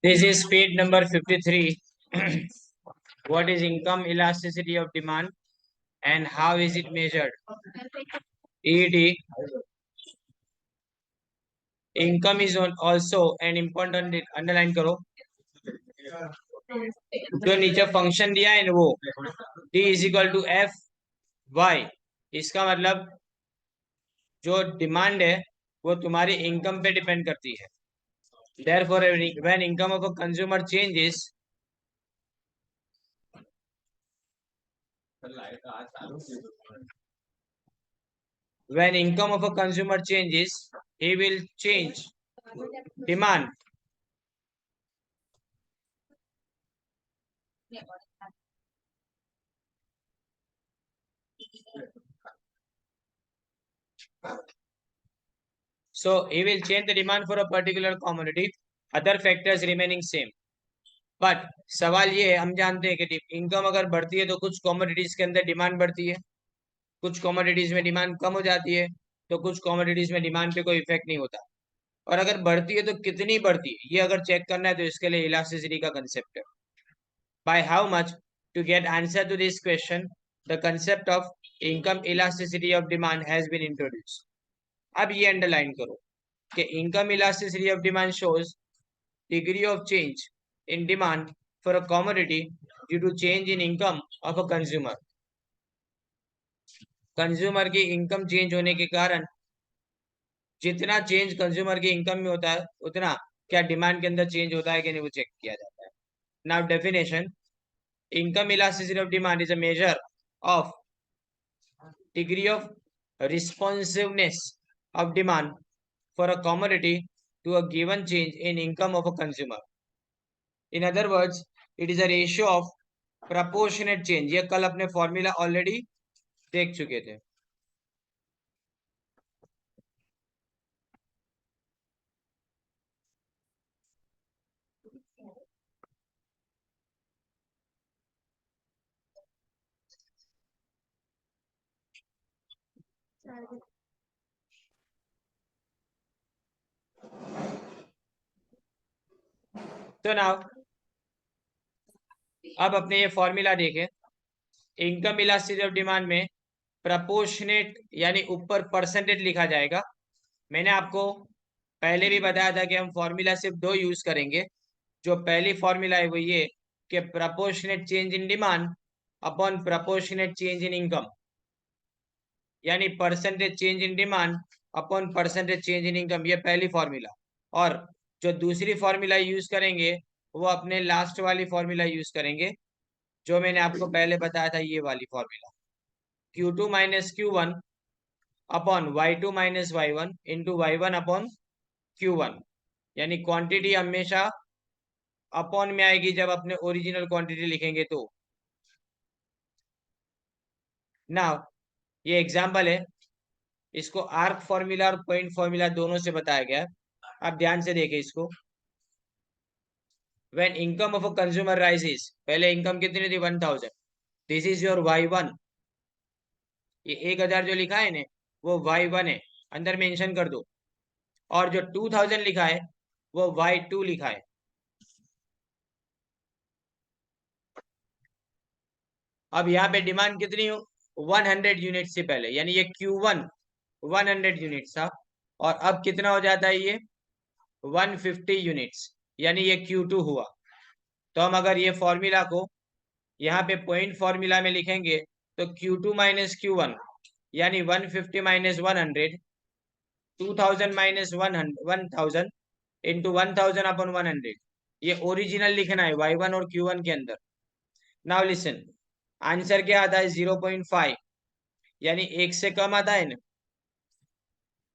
This is page number 53. What is income elasticity of demand and how is it measured? ED. Income is also an important underline करो जो नीचे function दिया है ना वो D is equal to F Y. इसका मतलब जो डिमांड है वो तुम्हारी इनकम पे डिपेंड करती है। Therefore, when income of a consumer changes, when income of a consumer changes, he will change demand. So he will change the demand for a particular commodity, other factors remaining same. But सवाल ये है, हम जानते हैं कि income अगर बढ़ती है तो कुछ कमोडिटीज के अंदर डिमांड बढ़ती है, कुछ कमोडिटीज में डिमांड कम हो जाती है, तो कुछ कमोडिटीज में डिमांड पे कोई इफेक्ट नहीं होता। और अगर बढ़ती है तो कितनी बढ़ती है, ये अगर चेक करना है तो इसके लिए इलास्टिसिटी का कंसेप्ट है। By how much, to get answer to this question the concept of income elasticity of demand has been introduce. अब ये अंडरलाइन करो कि income elasticity of demand shows degree of change in demand for a commodity due to change in income of a consumer. Consumer की income change होने के कारण जितना change consumer की इनकम में होता है उतना क्या डिमांड के अंदर चेंज होता है कि नहीं वो चेक किया जाता है। Now definition, income elasticity of demand is a measure of degree of responsiveness of demand for a commodity to a given change in income of a consumer. In other words, it is a ratio of proportionate change. ये कल अपने formula already देख चुके थे। तो now अब अपने ये फॉर्मूला देखें। इनकम इलास्टिसिटी ऑफ डिमांड में प्रपोर्शनेट यानी ऊपर परसेंटेज लिखा जाएगा। मैंने आपको पहले भी बताया था कि हम फॉर्मूला सिर्फ दो यूज करेंगे। जो पहली फॉर्मूला है वो ये कि proportionate change in demand upon proportionate change in income, यानी percentage change in demand upon percentage change in income, ये पहली फॉर्मूला। और जो दूसरी फॉर्मूला यूज करेंगे वो अपने लास्ट वाली फॉर्मूला यूज करेंगे जो मैंने आपको पहले बताया था, ये वाली formula Q2 minus Q1 upon Y2 minus Y1 into Y1 upon Q1। यानी क्वांटिटी हमेशा अपॉन में आएगी जब अपने ओरिजिनल क्वांटिटी लिखेंगे तो। ना ये एग्जाम्पल है, इसको आर्क फॉर्मूला और पॉइंट फॉर्मूला दोनों से बताया गया है। आप ध्यान से देखें इसको। When income of a consumer rises, पहले इनकम कितनी थी 1000, दिस इज योर Y1। ये 1000 जो लिखा है ने वो Y1 है, अंदर मेंशन कर दो। और जो 2000 लिखा है वो Y2 लिखा है। अब यहाँ पे डिमांड कितनी हो 100 यूनिट से पहले, यानी ये Q1 100 यूनिट था और अब कितना हो जाता है ये 150 यूनिट्स, यानी ये Q2 हुआ। तो हम अगर ये फॉर्मूला को यहाँ पे पॉइंट फॉर्मूला में लिखेंगे तो Q2 माइनस Q1 यानी 150 माइनस 100, 2000 माइनस 1000 इंटू 1000 अपन 100, ये ओरिजिनल लिखना है Y1 और Q1 के अंदर। नाउ लिसन, आंसर क्या आता है 0.5, यानी 1 से कम आता है ना,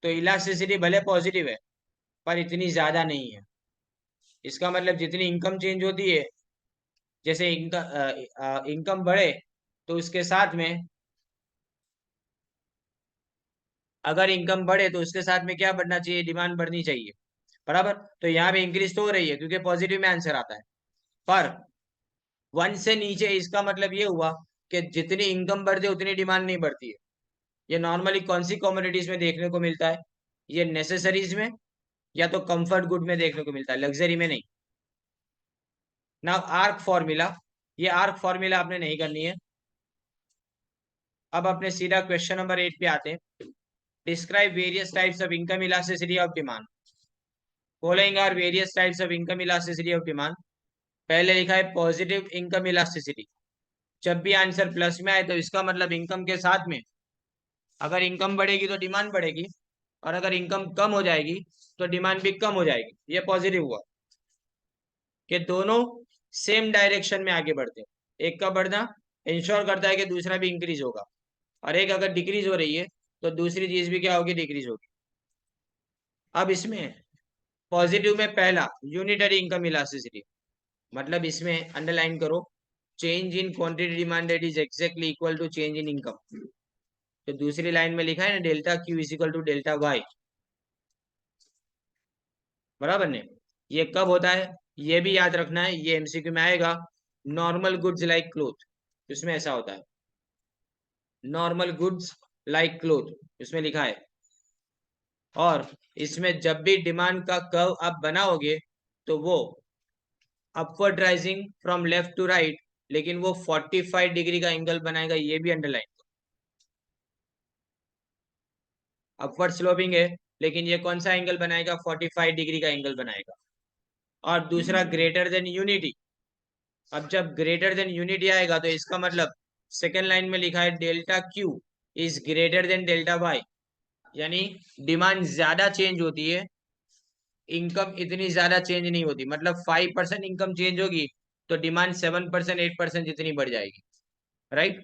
तो इलास्टिसिटी भले पॉजिटिव है पर इतनी ज्यादा नहीं है। इसका मतलब जितनी इनकम चेंज होती है, जैसे इनकम बढ़े तो उसके साथ में, अगर इनकम बढ़े तो उसके साथ में क्या बढ़ना चाहिए, डिमांड बढ़नी चाहिए, बराबर। तो यहाँ पे इंक्रीज तो हो रही है क्योंकि पॉजिटिव में आंसर आता है, पर 1 से नीचे इसका मतलब ये हुआ कि जितनी इनकम बढ़ती है उतनी डिमांड नहीं बढ़ती है। ये नॉर्मली कौन सी कमोडिटीज में देखने को मिलता है, ये नेसेसरीज में या तो कंफर्ट गुड में देखने को मिलता है, लग्जरी में नहीं। नाउ आर्क फॉर्मूला, ये आर्क फॉर्मूला आपने नहीं करनी है। अब अपने सीधा क्वेश्चन नंबर 8 पे आते हैं। Describe various types of income elasticity of demand. Following are various types of income elasticity of demand. पहले लिखा है पॉजिटिव इनकम इलास्टिसिटी। जब भी आंसर प्लस में आए तो इसका मतलब इनकम के साथ में अगर इनकम बढ़ेगी तो डिमांड बढ़ेगी, और अगर इनकम कम हो जाएगी तो डिमांड भी कम हो जाएगी। ये पॉजिटिव हुआ कि दोनों सेम डायरेक्शन में आगे बढ़ते हैं। एक का बढ़ना इंश्योर करता है कि दूसरा भी इंक्रीज होगा, और एक अगर डिक्रीज हो रही है तो दूसरी चीज भी क्या होगी, डिक्रीज होगी। अब इसमें पॉजिटिव में पहला यूनिटरी इनकम इलास्टिसिटी, मतलब इसमें अंडरलाइन करो, change in quantity demanded is exactly equal to change in income. तो दूसरी लाइन में लिखा है ना, delta Q is equal to delta Y, बराबर ने। ये कब होता है ये भी याद रखना है, ये एमसीक्यू में आएगा। नॉर्मल गुड्स लाइक क्लोथ, इसमें ऐसा होता है, नॉर्मल गुड्स लाइक क्लोथ इसमें लिखा है। और इसमें जब भी डिमांड का कर्व आप बनाओगे तो वो upward rising from left to right, लेकिन वो 45 डिग्री का एंगल बनाएगा, ये भी अंडरलाइन। अपवर्ड स्लोपिंग है, लेकिन ये कौन सा एंगल बनाएगा, 45 डिग्री का एंगल बनाएगा। और दूसरा ग्रेटर देन यूनिटी। अब जब ग्रेटर देन यूनिटी आएगा तो इसका मतलब सेकेंड लाइन में लिखा है delta Q is greater than delta Y, यानी डिमांड ज्यादा चेंज होती है, इनकम इतनी ज्यादा चेंज नहीं होती। मतलब 5% इनकम चेंज होगी तो डिमांड 7% 8% जितनी बढ़ जाएगी, राइट।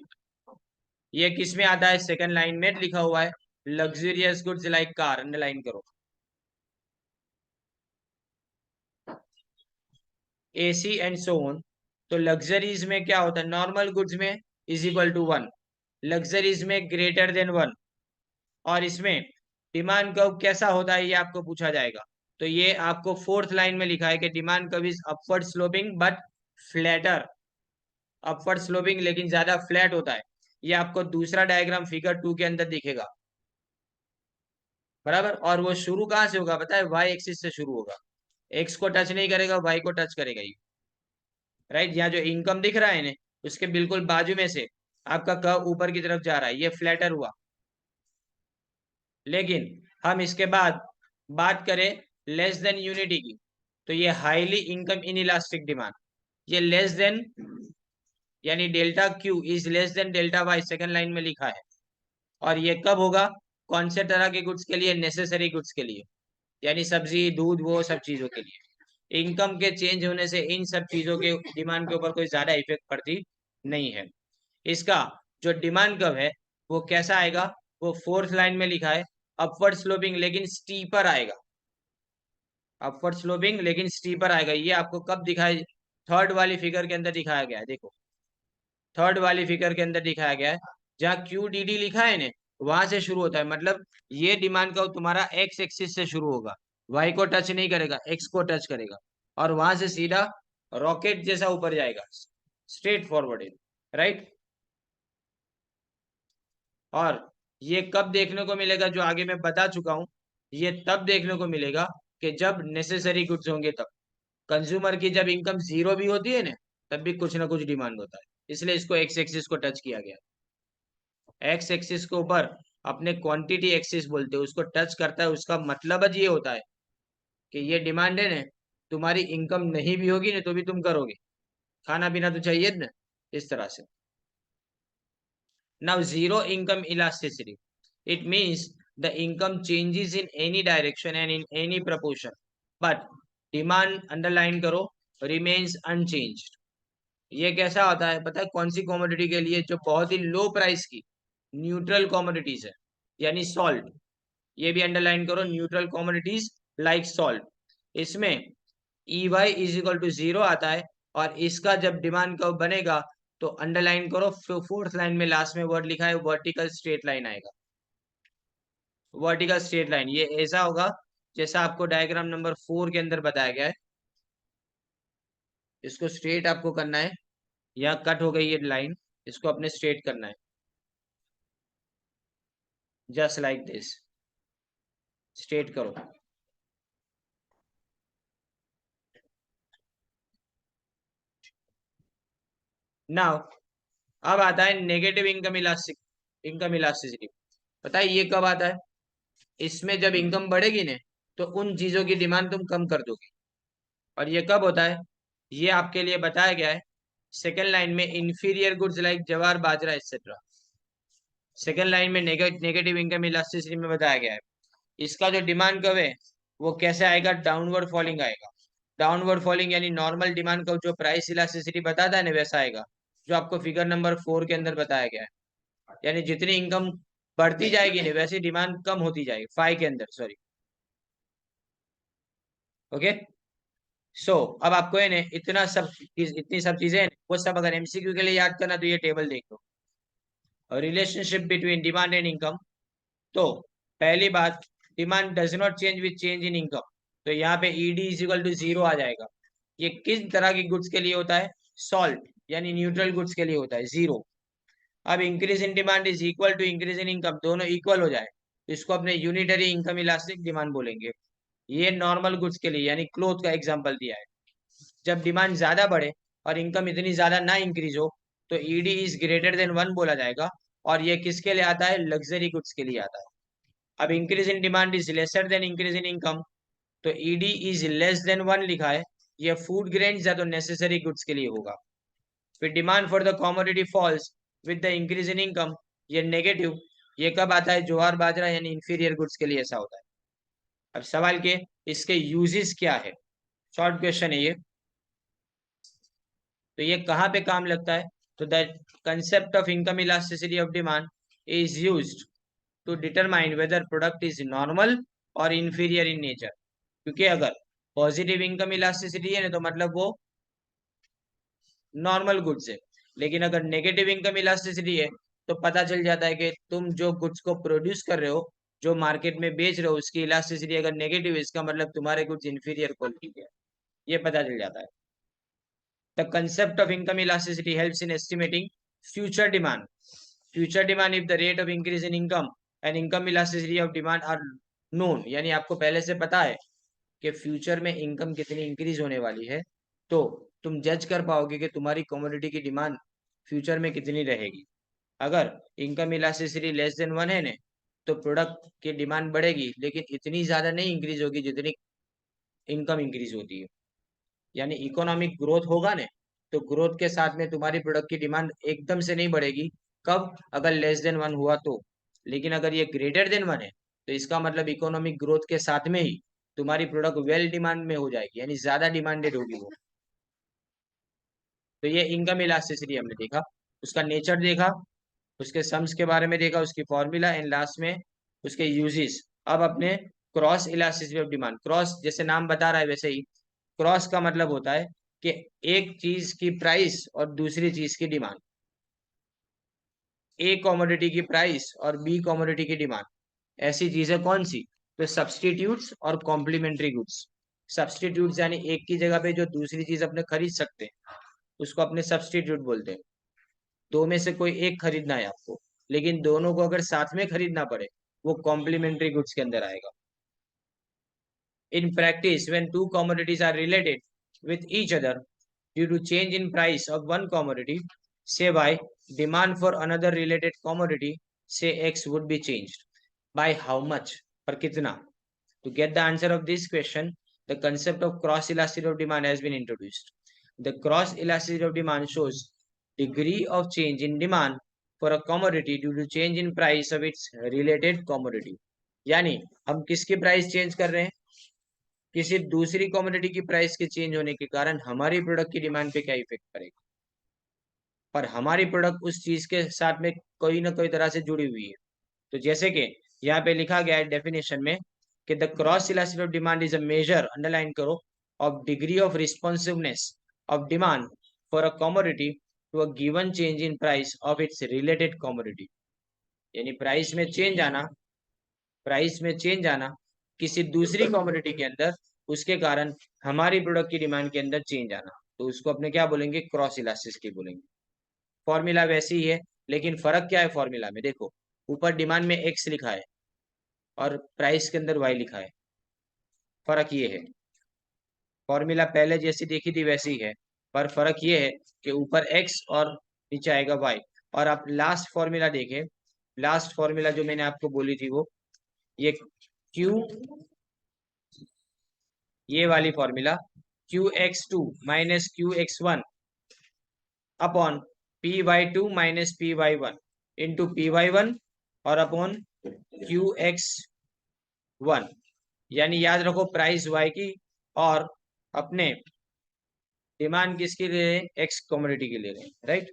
ये किस में आता है, सेकंड लाइन में लिखा हुआ है, luxurious goods like car, underline करो। AC and so on. तो लग्जरीज में क्या होता है, नॉर्मल गुड्स में इज इक्वल टू 1, लग्जरीज में ग्रेटर देन 1। और इसमें डिमांड कर्व कैसा होता है ये आपको पूछा जाएगा। तो ये आपको फोर्थ लाइन में लिखा है कि demand curve is upward sloping but flatter, upward sloping लेकिन ज्यादा फ्लैट होता है। ये आपको दूसरा डायग्राम फिगर 2 के अंदर दिखेगा, बराबर। और वो शुरू कहां से होगा पता है, वाई एक्सिस से शुरू होगा, एक्स को टच नहीं करेगा, वाई को टच करेगा ये, राइट। यहाँ जो इनकम दिख रहा है ना, उसके बिल्कुल बाजू में से आपका कर्व ऊपर की तरफ जा रहा है, ये फ्लैटर हुआ। लेकिन हम इसके बाद बात करें लेस देन यूनिटी की, तो ये highly income inelastic demand, ये लेस देन यानी delta Q is less than delta Y, second line में लिखा है। और ये कब होगा, कौन से तरह के गुड्स के लिए, नेसेसरी गुड्स के लिए, यानी सब्जी दूध वो सब चीजों के लिए। इनकम के चेंज होने से इन सब चीजों के डिमांड के ऊपर कोई ज्यादा इफेक्ट पड़ती नहीं है। इसका जो डिमांड कर्व है वो कैसा आएगा, वो फोर्थ लाइन में लिखा है, अपवर्ड स्लोपिंग लेकिन स्टीपर आएगा, अपवर्ड स्लोपिंग लेकिन स्टीपर आएगा। ये आपको कब दिखाई, थर्ड वाली फिगर के अंदर दिखाया गया है, देखो थर्ड वाली फिगर के अंदर दिखाया गया है, जहाँ क्यू डी डी लिखा है ना, वहां से शुरू होता है। मतलब ये डिमांड का तुम्हारा एक्स एक्सिस से शुरू होगा, वाई को टच नहीं करेगा, एक्स को टच करेगा, और वहां से सीधा रॉकेट जैसा ऊपर जाएगा, स्ट्रेट फॉरवर्ड है, राइट। और ये कब देखने को मिलेगा, जो आगे मैं बता चुका हूं, ये तब देखने को मिलेगा कि जब नेसेसरी गुड्स होंगे तब। कंज्यूमर की जब इनकम जीरो भी होती है ना, तब भी कुछ ना कुछ डिमांड होता है, इसलिए इसको एक्स एक्सिस को टच किया गया। एक्स एक्सिस के ऊपर अपने क्वांटिटी एक्सिस बोलते हैं, उसको टच करता है, उसका मतलब ये होता है कि ये डिमांड है ना, तुम्हारी इनकम नहीं भी होगी ना तो भी तुम करोगे, खाना पीना तो चाहिए ना, इस तरह से। Now zero income elasticity, it means the income changes in any direction and in any proportion but demand, underline करो, remains unchanged। ये कैसा होता है पता है, कौन सी कॉमोडिटी के लिए, जो बहुत ही लो प्राइस की न्यूट्रल कॉमोडिटीज है, यानी सॉल्ट। ये भी अंडरलाइन करो, न्यूट्रल कॉमोडिटीज लाइक सॉल्ट, इसमें E Y is equal to zero आता है। और इसका जब डिमांड कर्व बनेगा तो अंडरलाइन करो, फोर्थ लाइन में लास्ट में वर्ड लिखा है, वर्टिकल स्ट्रेट लाइन आएगा। वर्टिकल स्ट्रेट लाइन ये ऐसा होगा जैसा आपको डायग्राम नंबर 4 के अंदर बताया गया है। इसको स्ट्रेट आपको करना है, यहाँ कट हो गई ये लाइन, इसको अपने स्ट्रेट करना है, जस्ट लाइक दिस, स्ट्रेट करो। नाउ अब आता है नेगेटिव इनकम इलास्टिसिटी। पता है ये कब आता है? इसमें जब इनकम बढ़ेगी ने तो उन चीजों की डिमांड तुम कम कर दोगे। और ये कब होता है? ये आपके लिए बताया गया है सेकेंड लाइन में, इंफीरियर गुड्स लाइक जवार बाजरा एक्सेट्रा। सेकेंड लाइन में नेगेटिव इनकम इलास्टिसिटी में बताया गया है इसका जो डिमांड कर्व है वो कैसे आएगा, डाउनवर्ड फॉलिंग आएगा। डाउनवर्ड फॉलिंग यानी नॉर्मल डिमांड कर्व जो प्राइस इलास्टिसिटी बताता है ना वैसा आएगा, जो आपको फिगर नंबर 4 के अंदर बताया गया है। यानी जितनी इनकम बढ़ती जाएगी ना वैसी डिमांड कम होती जाएगी, 5 के अंदर, सॉरी। ओके, सो अब आपको है ना इतनी सब चीजें हैं, वो सब अगर एमसीक्यू के लिए याद करना तो ये टेबल देख लो। Relationship between demand and income. तो पहली बात, demand does not change with change in income. तो यहाँ पे ईडी इज इक्वल टू 0 आ जाएगा। ये किस तरह की गुड्स के लिए होता है? सॉल्ट यानी न्यूट्रल गुड्स के लिए होता है, 0। अब increase in demand is equal to increase in income, दोनों इक्वल हो जाए तो इसको अपने यूनिटरी इनकम इलास्टिक डिमांड बोलेंगे। ये नॉर्मल गुड्स के लिए यानी क्लोथ का एग्जांपल दिया है। जब डिमांड ज्यादा बढ़े और इनकम इतनी ज्यादा ना इंक्रीज हो तो ईडी इज ग्रेटर देन 1 बोला जाएगा। और ये किसके लिए आता है? लग्जरी गुड्स के लिए आता है। अब increase in demand is lesser than increase in income, तो ईडी इज लेस देन 1 लिखा है। ये फूड ग्रेन्स या तो नेसेसरी गुड्स के लिए होगा। फिर demand for the commodity falls with the increase in income, ये नेगेटिव। ये कब आता है? ज्वार बाजरा यानी इंफीरियर गुड्स के लिए ऐसा होता है। अब सवाल के इसके यूजेस क्या है, शॉर्ट क्वेश्चन है ये। तो ये कहाँ पे काम लगता है? तो the concept of income elasticity of demand is used to determine whether product is normal और इंफीरियर इन नेचर। क्योंकि अगर पॉजिटिव इनकम इलास्टिसिटी है ना तो मतलब वो नॉर्मल गुड्स है। लेकिन अगर नेगेटिव इनकम इलास्टिसिटी है तो पता चल जाता है कि तुम जो गुड्स को प्रोड्यूस कर रहे हो, जो मार्केट में बेच रहे हो, उसकी इलास्टिसिटी अगर नेगेटिव है इसका मतलब तुम्हारे गुड्स इंफीरियर क्वालिटी के हैं। ये पता चल जाता है। The concept of income elasticity helps in estimating future demand. Future demand if the rate of increase in income and income elasticity of demand are known, यानी आपको पहले से पता है कि फ्यूचर में इनकम कितनी इंक्रीज होने वाली है, तो तुम जज कर पाओगे कि तुम्हारी कमोडिटी की डिमांड फ्यूचर में कितनी रहेगी। अगर इनकम इलास्टिसिटी लेस देन 1 है ने तो प्रोडक्ट की डिमांड बढ़ेगी लेकिन इतनी ज्यादा नहीं इंक्रीज होगी जितनी इनकम इंक्रीज होती है। यानी इकोनॉमिक ग्रोथ होगा ने तो ग्रोथ के साथ में तुम्हारी प्रोडक्ट की डिमांड एकदम से नहीं बढ़ेगी। कब? अगर लेस देन 1 हुआ तो। लेकिन अगर ये ग्रेटर देन 1 है तो इसका मतलब इकोनॉमिक ग्रोथ के साथ में ही तुम्हारी प्रोडक्ट वेल डिमांड में हो जाएगी, यानी ज्यादा डिमांडेड होगी वो। तो ये इनकम इलास्टिसिटी हमने देखा, उसका नेचर देखा, उसके सम्स के बारे में देखा, उसकी फॉर्मूला, एंड लास्ट में उसके यूजेस। अब अपने cross elasticity of demand. Cross जैसे नाम बता रहा है वैसे ही क्रॉस का मतलब होता है कि एक चीज की प्राइस और दूसरी चीज की डिमांड, ए कमोडिटी की प्राइस और बी कमोडिटी की डिमांड, ऐसी चीजें कौन सी? तो सब्सटीट्यूट्स और कॉम्प्लीमेंट्री गुड्स। सब्सटीट्यूट्स यानी एक की जगह पे जो दूसरी चीज अपने खरीद सकते हैं उसको अपने सब्सटीट्यूट बोलते हैं। दो में से कोई एक खरीदना है आपको, लेकिन दोनों को अगर साथ में खरीदना पड़े वो कॉम्प्लीमेंट्री गुड्स के अंदर आएगा। In practice, when two commodities are related with each other due to change in price of one commodity, say Y, demand for another related commodity, say X, would be changed. By how much? Par kitna? To get the answer of this question, the concept of cross elasticity of demand has been introduced. The cross elasticity of demand shows degree of change in demand for a commodity due to change in price of its related commodity. यानी हम किसकी price change कर रहे हैं? किसी दूसरी commodity की price के चेंज होने के कारण हमारी प्रोडक्ट की डिमांड पे क्या इफेक्ट पड़ेगा। पर हमारी प्रोडक्ट उस चीज के साथ में कोई ना कोई तरह से जुड़ी हुई है। तो जैसे कि यहाँ पे लिखा गया है डेफिनेशन में कि the cross elasticity of demand is a measure, underline करो, of degree of responsiveness of demand for a commodity to a given change in price of its related commodity. यानी प्राइस में चेंज आना किसी दूसरी commodity के अंदर, उसके कारण हमारी प्रोडक्ट की डिमांड के अंदर चेंज आना, तो उसको अपने क्या बोलेंगे? क्रॉस इलास्टिसिटी बोलेंगे। फॉर्मूला वैसी ही है लेकिन फर्क क्या है फॉर्मूला में? देखो, ऊपर डिमांड में एक्स लिखा है और प्राइस के अंदर वाई लिखा है। फर्क ये है, फॉर्मूला पहले जैसी देखी थी वैसी है, पर फर्क ये है कि ऊपर x और नीचे आएगा y। और आप लास्ट फॉर्मूला देखें, लास्ट फॉर्मूला जो मैंने आपको बोली थी वो ये q, ये वाली formula qx2 minus qx1 upon py2 minus py1 into py1 और अपॉन qx1, यानी याद रखो प्राइस y की और अपने डिमांड किसके ले रहे हैं, एक्स कमोडिटी के ले रहे हैं, राइट।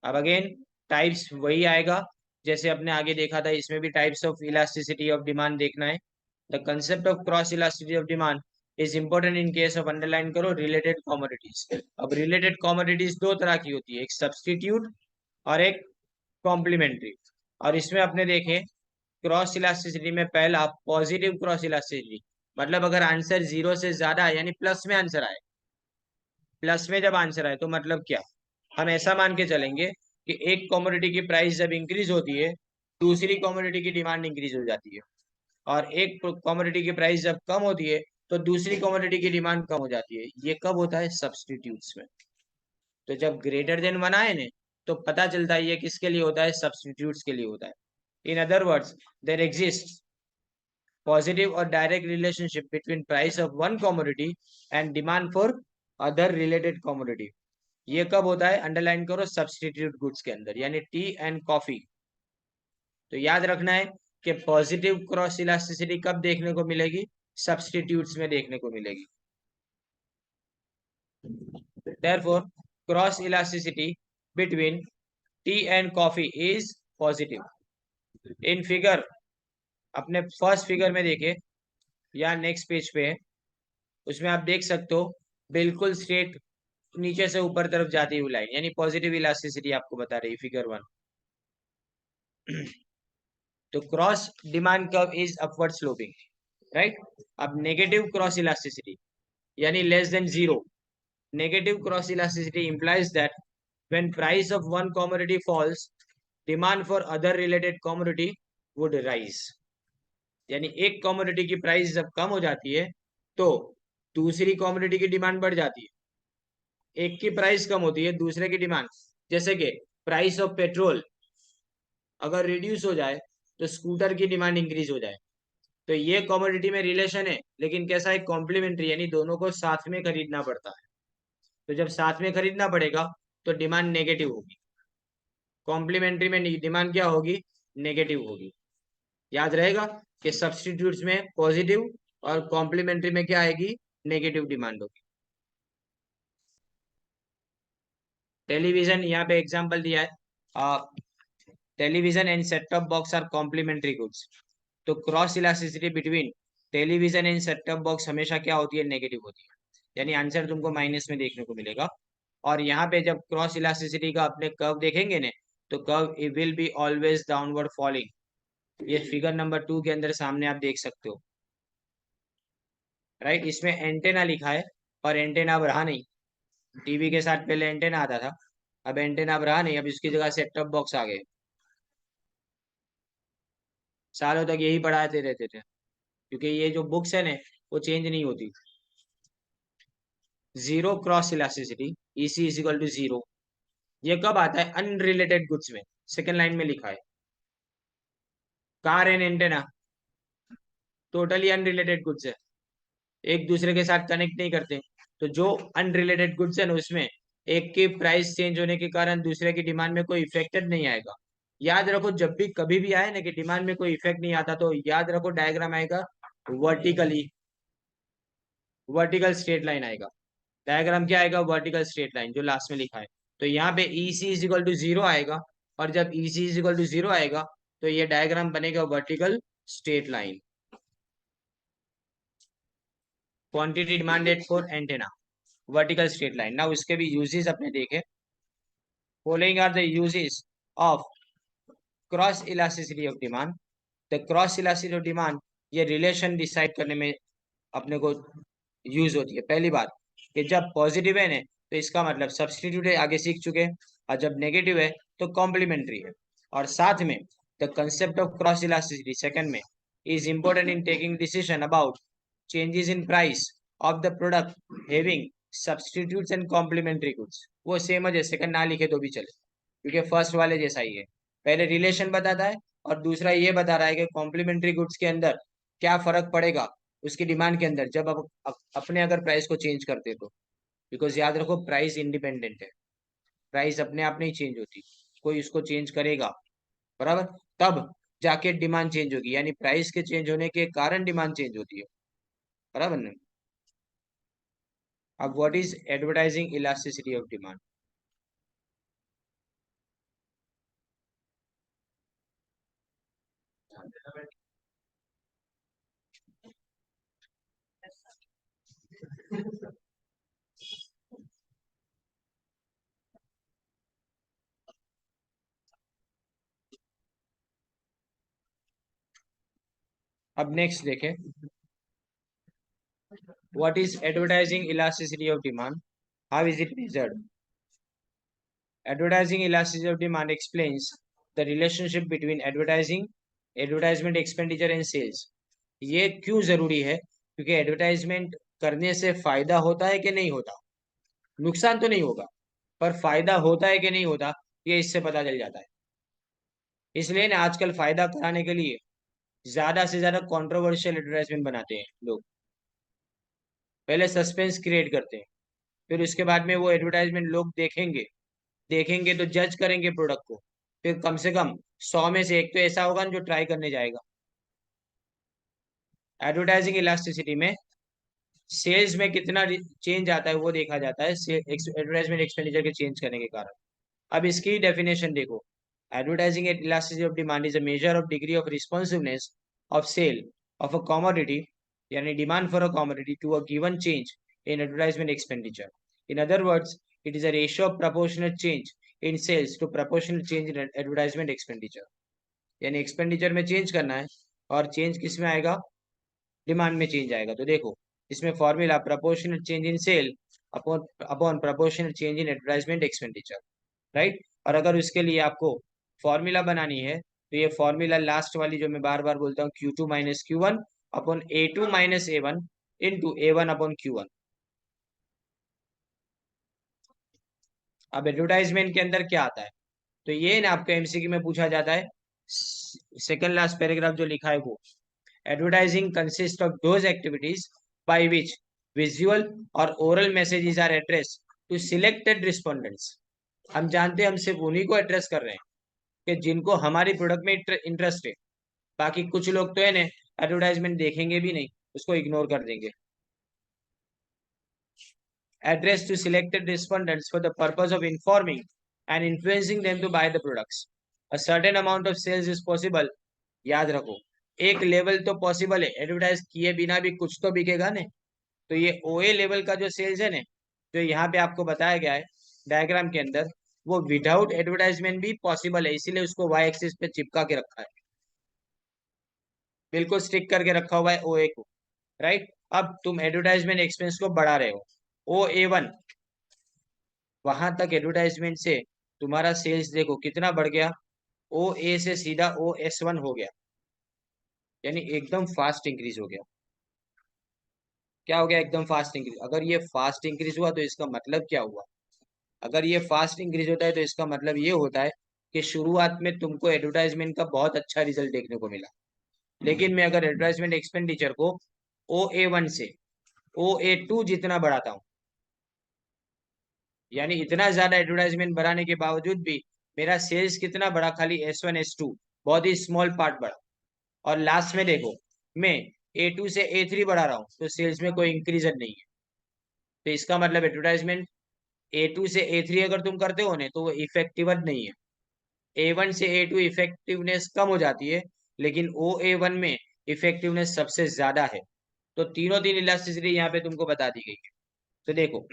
अब अगेन टाइप्स वही आएगा जैसे अपने आगे देखा था, इसमें भी types of elasticity of demand देखना है। The concept of cross elasticity of demand is important in case of, underline करो, रिलेटेड कमोडिटीज। अब रिलेटेड कमोडिटीज दो तरह की होती है, एक सब्सटीट्यूट और एक कॉम्प्लीमेंट्री। और इसमें अपने देखें क्रॉस इलास्टिसिटी में पहला पॉजिटिव क्रॉस इलास्टिसिटी, मतलब अगर आंसर 0 से ज्यादा है यानी प्लस में आंसर आए, प्लस में जब आंसर आए तो मतलब क्या, हम ऐसा मान के चलेंगे कि एक कमोडिटी की प्राइस जब इंक्रीज होती है दूसरी कमोडिटी की डिमांड इंक्रीज हो जाती है, और एक कमोडिटी की प्राइस जब कम होती है तो दूसरी कमोडिटी की डिमांड कम हो जाती है। ये कब होता है, सब्सटीट्यूट्स में। तो जब ग्रेटर देन 1 आए ने तो पता चलता है ये किसके लिए होता है, सब्सटीट्यूट्स के लिए होता है। In other words there exist positive or direct relationship between price of one commodity and demand for other related commodity। ये कब होता है, अंडरलाइन करो, सब्सटीट्यूट गुड्स के अंदर, यानी टी एंड कॉफी। तो याद रखना है कि पॉजिटिव क्रॉस इलास्टिसिटी कब देखने को मिलेगी, सब्सटीट्यूट्स में देखने को मिलेगी। Therefore cross elasticity between T and coffee is positive. In figure, अपने फर्स्ट फिगर में देखे या नेक्स्ट पेज पे है, उसमें आप देख सकते हो बिल्कुल स्ट्रेट नीचे से ऊपर तरफ जाती हुई लाइन, यानी पॉजिटिव इलास्टिसिटी आपको बता रही है फिगर 1। तो cross demand curve is upward sloping, right. अब नेगेटिव क्रॉस इलास्टिसिटी यानी less than 0, negative cross elasticity implies that when price of one commodity falls, demand for other related commodity would rise। यानी एक commodity की price जब कम हो जाती है तो दूसरी कमोडिटी की डिमांड बढ़ जाती है। एक की प्राइस कम होती है दूसरे की डिमांड, जैसे कि प्राइस ऑफ पेट्रोल अगर रिड्यूस हो जाए तो स्कूटर की डिमांड इंक्रीज हो जाए। तो ये कमोडिटी में रिलेशन है, लेकिन कैसा है, कॉम्प्लीमेंट्री, यानी दोनों को साथ में खरीदना पड़ता है। तो जब साथ में खरीदना पड़ेगा तो डिमांड नेगेटिव होगी, कॉम्प्लीमेंट्री में डिमांड क्या होगी, नेगेटिव होगी। याद रहेगा कि सब्सटीट्यूट्स में पॉजिटिव और कॉम्प्लीमेंट्री में क्या आएगी, नेगेटिव डिमांड होगी। टेलीविजन, यहाँ पे एग्जांपल दिया है, television and set top box are complementary goods. तो cross elasticity between television and set top box हमेशा क्या होती है, नेगेटिव होती है, यानी आंसर तुमको माइनस में देखने को मिलेगा। और यहाँ पे जब क्रॉस इलास्टिसिटी का अपने कर्व देखेंगे ने तो curve will be always downward falling. ये फिगर नंबर 2 के अंदर सामने आप देख सकते हो, राइट। इसमें एंटेना लिखा है और एंटेना अब रहा नहीं, टीवी के साथ पहले एंटेना आता था, अब एंटेना अब रहा नहीं, अब इसकी जगह सेट टॉप बॉक्स आ गए। सालों तक यही पढ़ाते रहते थे क्योंकि ये जो बुक्स है ना वो चेंज नहीं होती। Zero cross elasticity, EC is equal to 0, ये कब आता है, अनरिलेटेड गुड्स में। सेकेंड लाइन में लिखा है car and antenna totally unrelated goods है, एक दूसरे के साथ कनेक्ट नहीं करते। तो जो अनरिलेटेड गुड्स है ना उसमें एक की प्राइस चेंज होने के कारण दूसरे की डिमांड में कोई इफेक्टेड नहीं आएगा। याद रखो जब भी कभी भी आए ना कि डिमांड में कोई इफेक्ट नहीं आता तो याद रखो डायग्राम आएगा वर्टिकली, वर्टिकल स्ट्रेट लाइन आएगा। डायग्राम क्या आएगा, वर्टिकल स्ट्रेट लाइन, जो लास्ट में लिखा है। तो यहाँ पे EC इज इक्वल टू 0 आएगा, और जब EC इज इक्वल टू 0 आएगा तो ये डायग्राम बनेगा vertical straight line. Quantity demanded for antenna, vertical straight line. Now इसके भी यूजेस अपने देखे, following are the uses of cross elasticity of demand. The cross elasticity of demand ये relation decide करने में अपने को यूज होती है। पहली बात कि जब पॉजिटिव है ना तो इसका मतलब सब्सटीट्यूट है, आगे सीख चुके हैं, और जब नेगेटिव है तो कॉम्प्लीमेंट्री है। और साथ में the concept of cross elasticity second में is important in taking decision about changes in price of the product having substitutes and complementary goods, वो सेम है, सेकंड ना लिखे तो भी चले, क्योंकि फर्स्ट वाले जैसा ही है। पहले रिलेशन बताता है और दूसरा ये बता रहा है कि कॉम्प्लीमेंट्री गुड्स के अंदर क्या फर्क पड़ेगा उसकी डिमांड के अंदर जब आप अपने अगर प्राइस को चेंज करते तो। बिकॉज याद रखो प्राइस इंडिपेंडेंट है, प्राइस अपने आप नहीं चेंज होती, कोई उसको चेंज करेगा, बराबर, तब जाके डिमांड चेंज होगी, यानी प्राइस के चेंज होने के कारण डिमांड चेंज होती है, बराबर ना। अब what is advertising elasticity of demand? अब नेक्स्ट देखें, what is advertising elasticity of demand, how is it measured? Advertising elasticity of demand explains the relationship between advertisement expenditure and sales. ये क्यों जरूरी है? क्योंकि एडवर्टाइजमेंट करने से फायदा होता है कि नहीं होता, नुकसान तो नहीं होगा, पर फायदा होता है कि नहीं होता ये इससे पता चल जाता है। इसलिए ना आजकल फायदा कराने के लिए ज्यादा से ज्यादा कंट्रोवर्शियल एडवर्टाइजमेंट बनाते हैं लोग, पहले सस्पेंस क्रिएट करते हैं, फिर उसके बाद में वो एडवर्टाइजमेंट लोग देखेंगे, देखेंगे तो जज करेंगे प्रोडक्ट को, फिर कम से कम 100 में से एक तो ऐसा होगा जो ट्राई करने जाएगा। एडवर्टाइजिंग इलास्टिसिटी में सेल्स में कितना चेंज आता है वो देखा जाता है एडवर्टाइजमेंट एक्सपेंडिचर के चेंज करने के कारण। अब इसकी डेफिनेशन देखो, advertising elasticity of demand is a measure of degree of responsiveness of sale of a commodity, यानी demand for a commodity to a given change in advertisement expenditure. In other words it is a ratio of proportional change in sales to proportional change in advertisement expenditure, यानी expenditure में change करना है और change किस में आएगा, demand में change आएगा। तो देखो इसमें formula proportional change in sale upon upon proportional change in advertisement expenditure, right. और अगर उसके लिए आपको फॉर्मूला बनानी है तो ये फॉर्मूला लास्ट वाली जो मैं बार बार बोलता हूँ Q2 minus Q1 upon A2 minus A1 into A1 upon Q1। अब एडवर्टाइजमेंट के अंदर क्या आता है, तो ये ना आपको एमसीक्यू में पूछा जाता है, सेकंड लास्ट पैराग्राफ जो लिखा है वो, advertising consist of those activities by which visual और oral messages are address to selected respondents. हम जानते हैं हम सिर्फ उन्हीं को एड्रेस कर रहे हैं कि जिनको हमारी प्रोडक्ट में इंटरेस्ट है, बाकी कुछ लोग तो है ना एडवर्टाइजमेंट देखेंगे भी नहीं, उसको इग्नोर कर देंगे। Address to selected respondents for the purpose of informing and influencing them to buy the products. A certain amount of sales is possible. याद रखो एक लेवल तो पॉसिबल है, एडवर्टाइज किए बिना भी कुछ तो बिकेगा ने। तो ये ओए लेवल का जो सेल्स है ना, जो यहाँ पे आपको बताया गया है डायग्राम के अंदर, वो विदाउट एडवर्टाइजमेंट भी पॉसिबल है, इसीलिए उसको वाई एक्सिस पे चिपका के रखा है, बिल्कुल स्टिक करके रखा हुआ है ओए को, राइट। अब तुम एडवर्टाइजमेंट एक्सपेंस को बढ़ा रहे हो, O A1 वहां तक एडवर्टाइजमेंट से तुम्हारा सेल्स देखो कितना बढ़ गया, OA से सीधा OS1 हो गया, यानी एकदम फास्ट इंक्रीज हो गया। क्या हो गया, एकदम फास्ट इंक्रीज। अगर ये फास्ट इंक्रीज हुआ तो इसका मतलब क्या हुआ, अगर ये फास्ट इंक्रीज होता है तो इसका मतलब ये होता है कि शुरुआत में तुमको एडवर्टाइजमेंट का बहुत अच्छा रिजल्ट देखने को मिला, लेकिन मैं अगर एडवर्टाइजमेंट एक्सपेंडिचर को OA1 से OA2 जितना बढ़ाता हूँ, यानी इतना ज्यादा एडवर्टाइजमेंट बढ़ाने के बावजूद भी मेरा सेल्स कितना बढ़ा, खाली S1 S2 बहुत ही स्मॉल पार्ट बढ़ा, और लास्ट में देखो मैं A2 से A3 बढ़ा रहा हूँ तो सेल्स में कोई इंक्रीजन नहीं है। तो इसका मतलब एडवर्टाइजमेंट A2 से A3 अगर तुम करते हो ना तो वो इफेक्टिव नहीं है, A1 से A2 इफेक्टिवनेस कम हो जाती है, लेकिन OA1 में इफेक्टिवनेस सबसे ज्यादा है। तो तीनों तीन इलास्टिसिटी यहाँ पे तुमको बता दी गई है। तो देखो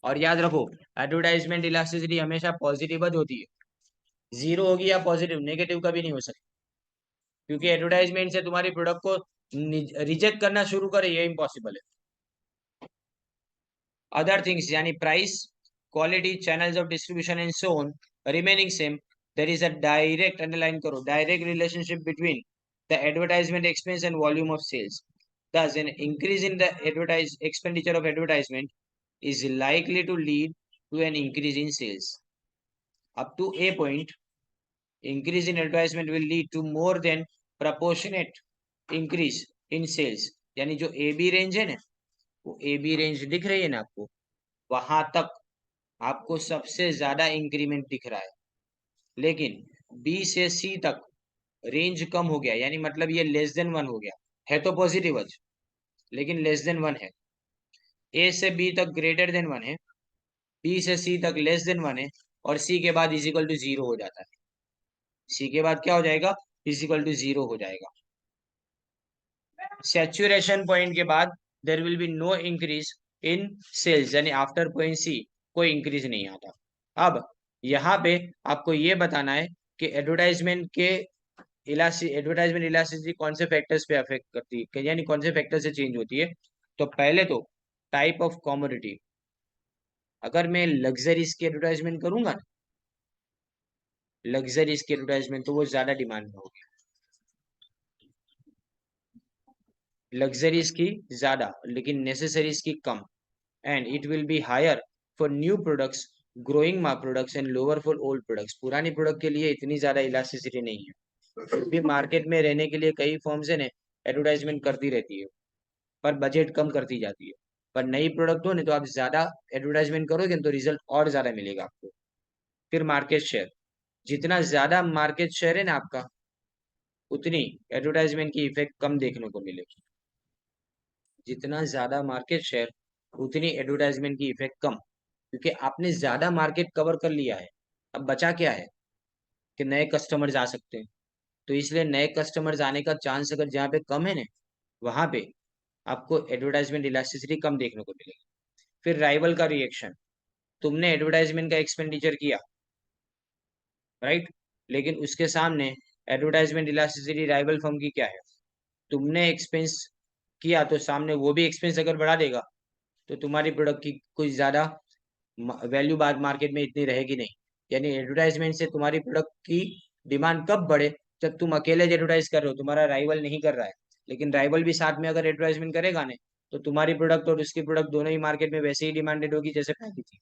और याद रखो एडवर्टाइजमेंट इलास्टिसिटी हमेशा पॉजिटिव होती है, जीरो होगी या पॉजिटिव, नेगेटिव कभी नहीं हो सकती, क्योंकि एडवर्टाइजमेंट से तुम्हारी प्रोडक्ट को रिजेक्ट करना शुरू करे ये इम्पॉसिबल है। अदर थिंग्स यानी price, quality, channels of distribution and so on remaining same, there is a direct, underline करो, direct relationship between the advertisement expense and volume of sales. Thus, an increase in the advertise expenditure of advertisement is likely to lead to an increase in sales. Up to a point, increase in advertisement will lead to more than proportionate increase in sales. यानी जो A B range है ना, वो A B range दिख रही है ना आपको, वहां तक आपको सबसे ज्यादा इंक्रीमेंट दिख रहा है। लेकिन बी से सी तक रेंज कम हो गया, यानी मतलब ये लेस देन 1 हो गया है, तो पॉजिटिव है लेकिन लेस देन 1 है। ए से बी तक ग्रेटर देन 1 है, बी से सी तक लेस देन 1 है, और सी के बाद इज इक्वल टू 0 हो जाता है। सी के बाद क्या हो जाएगा? इज इक्वल टू 0 हो जाएगा। सैचुरेशन पॉइंट के बाद there will be no increase in sales, यानी आफ्टर पॉइंट सी कोई इंक्रीज नहीं आता। अब यहाँ पे आपको ये बताना है कि एडवर्टाइजमेंट इलास्टिसिटी कौन से फैक्टर्स पे अफेक्ट करती है, यानी कौन से फैक्टर से चेंज होती है। तो पहले तो टाइप ऑफ कॉमोडिटी। अगर मैं लग्जरीज की एडवर्टाइजमेंट करूंगा, लग्जरीज की एडवर्टाइजमेंट, तो वो ज्यादा डिमांड में होगी। लग्जरीज की ज्यादा लेकिन नेसेसरीज की कम, and it will be higher for new products, growing products and lower for old products. पुरानी प्रोडक्ट के लिए इतनी ज्यादा इलास्टिसिटी नहीं है, फिर भी मार्केट में रहने के लिए कई फर्म्स है एडवर्टाइजमेंट करती रहती है, पर बजट कम करती जाती है। पर नई प्रोडक्ट हो ना, तो आप ज्यादा एडवर्टाइजमेंट करोगे तो रिजल्ट और ज्यादा मिलेगा आपको। फिर मार्केट शेयर, जितना ज्यादा मार्केट शेयर है ना आपका, उतनी एडवर्टाइजमेंट की इफेक्ट कम देखने को मिलेगी। जितना ज्यादा मार्केट शेयर, उतनी एडवर्टाइजमेंट की इफेक्ट कम, क्योंकि आपने ज्यादा मार्केट कवर कर लिया है। अब बचा क्या है कि नए कस्टमर्स आ सकते हैं, तो इसलिए नए कस्टमर्स आने का चांस अगर जहाँ पे कम है ना, वहां पे आपको एडवर्टाइजमेंट इलास्टिसिटी कम देखने को मिलेगी। फिर राइवल का रिएक्शन, तुमने एडवर्टाइजमेंट का एक्सपेंडिचर किया, राइट, लेकिन उसके सामने एडवर्टाइजमेंट इलास्टिसिटी राइवल फर्म की क्या है। तुमने एक्सपेंस किया तो सामने वो भी एक्सपेंस अगर बढ़ा देगा, तो तुम्हारी प्रोडक्ट की कुछ ज्यादा वैल्यू बाद मार्केट में इतनी रहेगी नहीं। यानी एडवर्टाइजमेंट से तुम्हारी प्रोडक्ट की डिमांड कब बढ़े, जब तुम अकेले एडवर्टाइज कर रहे हो, तुम्हारा राइवल नहीं कर रहा है। लेकिन राइवल भी साथ में अगर एडवर्टाइजमेंट करेगा ना, तो तुम्हारी प्रोडक्ट और उसकी प्रोडक्ट दोनों ही मार्केट में वैसे ही डिमांडेड होगी जैसे पहली थी।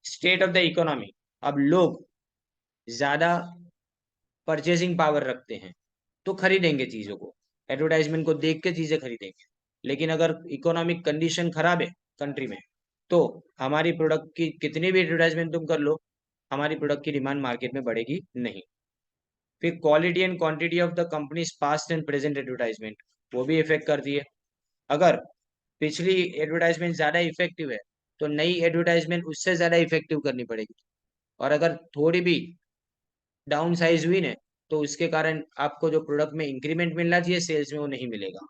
स्टेट ऑफ द इकोनॉमी, अब लोग ज्यादा परचेसिंग पावर रखते हैं, तो खरीदेंगे चीजों को, एडवर्टाइजमेंट को देख के चीजें खरीदेंगे। लेकिन अगर इकोनॉमिक कंडीशन खराब है कंट्री में, तो हमारी प्रोडक्ट की कितनी भी एडवर्टाइजमेंट तुम कर लो, हमारी प्रोडक्ट की डिमांड मार्केट में बढ़ेगी नहीं। फिर quality and quantity of the companies past and present advertisement, वो भी इफेक्ट करती है। अगर पिछली एडवर्टाइजमेंट ज्यादा इफेक्टिव है, तो नई एडवर्टाइजमेंट उससे ज्यादा इफेक्टिव करनी पड़ेगी। और अगर थोड़ी भी डाउन साइज हुई ना, तो उसके कारण आपको जो प्रोडक्ट में इंक्रीमेंट मिलना चाहिए सेल्स में, वो नहीं मिलेगा।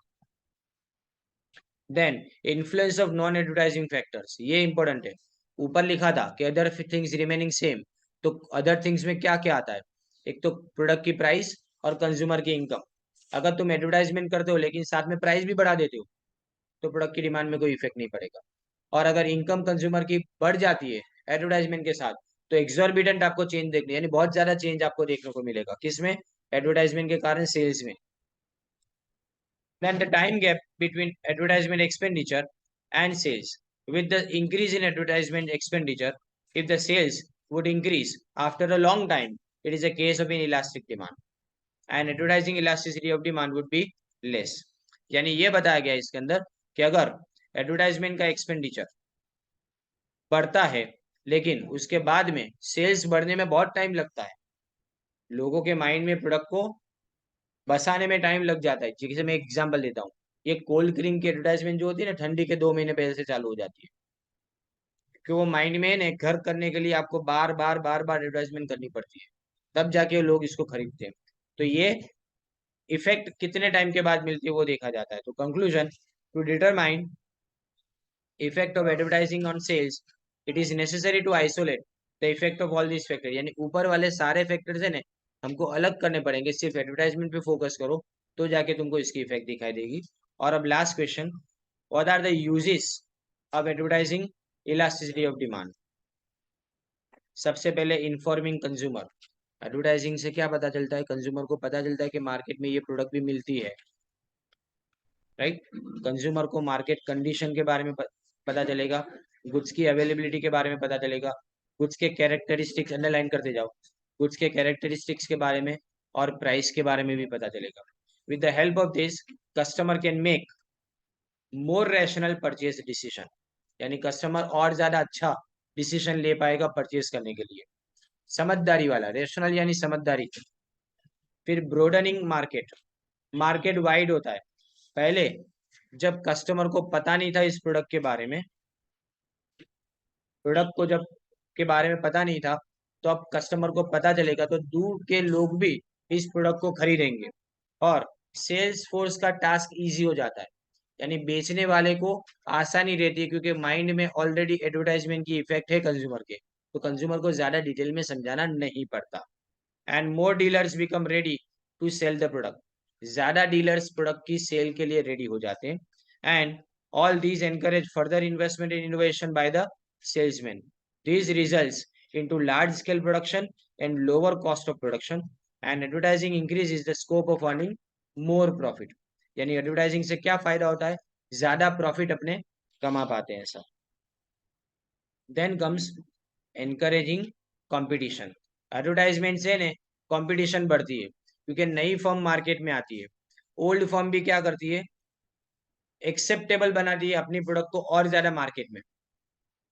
Then influence of non advertising factors, ये इंपॉर्टेंट है। ऊपर लिखा था कि अदर थिंग्स रिमेनिंग सेम, तो अदर थिंग्स में क्या क्या आता है। एक तो प्रोडक्ट की प्राइस और कंज्यूमर की इनकम। अगर तुम एडवर्टाइजमेंट करते हो लेकिन साथ में प्राइस भी बढ़ा देते हो, तो प्रोडक्ट की डिमांड में कोई इफेक्ट नहीं पड़ेगा। और अगर इनकम कंज्यूमर की बढ़ जाती है एडवर्टाइजमेंट के साथ, तो एक्सॉर्बिटेंट आपको चेंज देखने, यानी बहुत ज्यादा चेंज आपको देखने को मिलेगा। किसमें? एडवर्टाइजमेंट के कारण सेल्स में। Then the time gap between advertisement expenditure and sales. With the increase in advertisement expenditure, if the sales would increase after a long time, it is a case of inelastic demand. And advertising elasticity of demand would be less. यानी ये बताया गया इसके अंदर कि अगर advertisement का expenditure बढ़ता है, लेकिन उसके बाद में सेल्स बढ़ने में बहुत टाइम लगता है, लोगों के माइंड में प्रोडक्ट को बसाने में टाइम लग जाता है। जैसे मैं एग्जांपल देता हूँ, ये कोल्ड क्रीम की एडवर्टाइजमेंट जो होती है ना, ठंडी के 2 महीने पहले से चालू हो जाती है, कि वो माइंड में ना घर करने के लिए आपको बार बार बार बार एडवर्टाइजमेंट करनी पड़ती है, तब जाके लोग इसको खरीदते हैं। तो ये इफेक्ट कितने टाइम के बाद मिलती है वो देखा जाता है। तो conclusion, to determine effect of advertising on sales, it is necessary to isolate the effect of all this factor. यानी ऊपर वाले सारे फैक्टर्स है ना, हमको अलग करने पड़ेंगे। सिर्फ एडवर्टाइजमेंट पे फोकस करो तो जाके तुमको इसकी इफेक्ट दिखाई देगी। और अब last question, what are the uses of advertising elasticity of demand. सबसे पहले इन्फॉर्मिंग कंज्यूमर, एडवर्टाइजिंग से क्या पता चलता है, कंज्यूमर को पता चलता है कि मार्केट में ये प्रोडक्ट भी मिलती है, राइट। कंज्यूमर को मार्केट कंडीशन के बारे में पता चलेगा, गुड्स की अवेलेबिलिटी के बारे में पता चलेगा, गुड्स के कैरेक्टरिस्टिक्स अंडरलाइन करते जाओ, गुड्स के कैरेक्टरिस्टिक्स के बारे में और प्राइस के बारे में भी पता चलेगा। With the help of this customer can make more rational purchase decision, यानी कस्टमर और ज्यादा अच्छा डिसीजन ले पाएगा परचेज करने के लिए। समझदारी वाला, रैशनल यानी समझदारी। फिर ब्रोडनिंग मार्केट, मार्केट वाइड होता है। पहले जब कस्टमर को पता नहीं था इस प्रोडक्ट के बारे में, प्रोडक्ट को जब के बारे में पता नहीं था, तो अब कस्टमर को पता चलेगा तो दूर के लोग भी इस प्रोडक्ट को खरीदेंगे और सेल्स फोर्स का टास्क इजी हो जाता है, यानी बेचने वाले को आसानी रहती है क्योंकि माइंड में ऑलरेडी एडवर्टाइजमेंट की इफेक्ट है कंज्यूमर के, तो कंज्यूमर को ज्यादा डिटेल में समझाना नहीं पड़ता। And more dealers become ready to sell the product, ज्यादा डीलर्स प्रोडक्ट की सेल के लिए रेडी हो जाते हैं। And all these encourage further investment in innovation by the salesman. These results into large scale production and lower cost of production, and advertising increases the scope of earning more profit. यानी advertising से क्या फायदा होता है, ज्यादा profit अपने कमा पाते हैं सब। Then comes encouraging competition, advertisement से ने कंपटीशन बढ़ती है क्योंकि नई फर्म मार्केट में आती है। ओल्ड फर्म भी क्या करती है, एक्सेप्टेबल बनाती है अपनी प्रोडक्ट को और ज्यादा मार्केट में।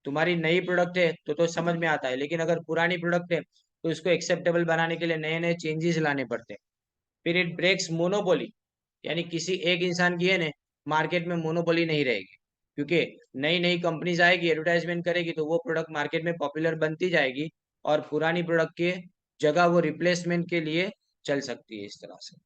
तुम्हारी नई प्रोडक्ट है तो समझ में आता है, लेकिन अगर पुरानी प्रोडक्ट है तो इसको एक्सेप्टेबल बनाने के लिए नए नए चेंजेस लाने पड़ते हैं। फिर इट ब्रेक्स मोनोपोली, यानी किसी एक इंसान की है ना मार्केट में मोनोपोली नहीं रहेगी, क्योंकि नई नई कंपनीज आएगी, एडवर्टाइजमेंट करेगी तो वो प्रोडक्ट मार्केट में पॉपुलर बनती जाएगी और पुरानी प्रोडक्ट के जगह वो रिप्लेसमेंट के लिए चल सकती है इस तरह से।